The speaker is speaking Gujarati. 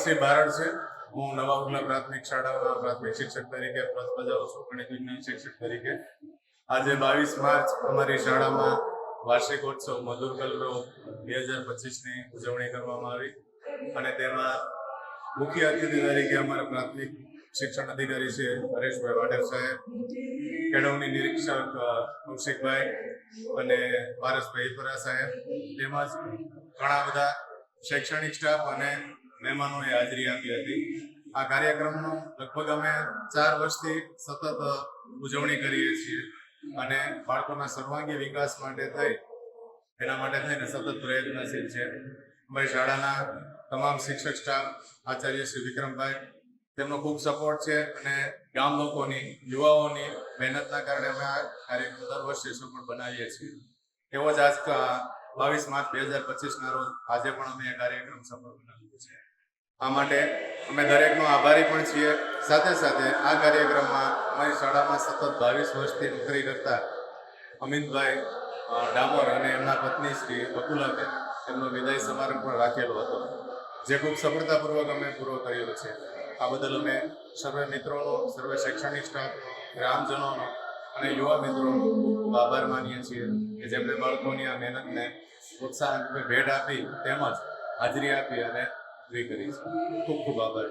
નરસિંહ બારડ છે। હું નવા ઉગલા પ્રાથમિક શાળામાં પ્રાથમિક શિક્ષક તરીકે ફરજ બજાવું છું, ગણિત વિજ્ઞાન શિક્ષક તરીકે। આજે 22 માર્ચ અમારી શાળામાં વાર્ષિકોત્સવ મધુર કલરવ 2025ની ઉજવણી કરવામાં આવી અને તેમાં મુખ્ય અતિથિ તરીકે અમારા પ્રાથમિક શિક્ષણ અધિકારી છે હરેશભાઈ વાઢેર સાહેબ, કેળવણી નિરીક્ષક કૌશિકભાઈ અને પારસભાઈ ઈપરા સાહેબ, તેમજ ઘણા બધા શૈક્ષણિક સ્ટાફ અને મહેમાનોએ હાજરી આપી હતી। આ કાર્યક્રમનો લગભગ અમે 4 વર્ષથી સતત ઉજવણી કરીએ છીએ અને બાળકોના સર્વાંગી વિકાસ માટે એના માટે થઈને સતત પ્રયત્નશીલ છે। અમારી શાળાના તમામ શિક્ષક સ્ટાફ, આચાર્ય શ્રી વિક્રમભાઈ, તેમનો ખૂબ સપોર્ટ છે અને ગામ લોકોની, યુવાઓની મહેનતના કારણે અમે આ કાર્યક્રમ દર વર્ષે સફળ બનાવીએ છીએ। એવો જ આજ 22 માર્ચ 2025ના રોજ આજે પણ અમે આ કાર્યક્રમ સફળ બનાવ્યો છે। આ માટે અમે દરેકનો આભારી પણ છીએ। સાથે સાથે આ કાર્યક્રમમાં અમારી શાળામાં સતત 22 વર્ષથી નોકરી કરતા અમિતભાઈ ડામોર અને એમના પત્ની શ્રી બકુલાબેન, એમનો વિદાય સમારંભ પણ રાખેલો હતો, જે ખૂબ સફળતાપૂર્વક અમે પૂરો કર્યો છે। આ બદલ અમે સર્વે મિત્રોનો, સર્વે શૈક્ષણિક સ્ટાફનો, ગ્રામજનોનો અને યુવા મિત્રોનો ખૂબ આભાર માનીએ છીએ કે જેમણે બાળકોની આ મહેનતને પ્રોત્સાહન ભેટ આપી તેમજ હાજરી આપી અને પૂરી કરી છે। ખૂબ ખૂબ આભાર।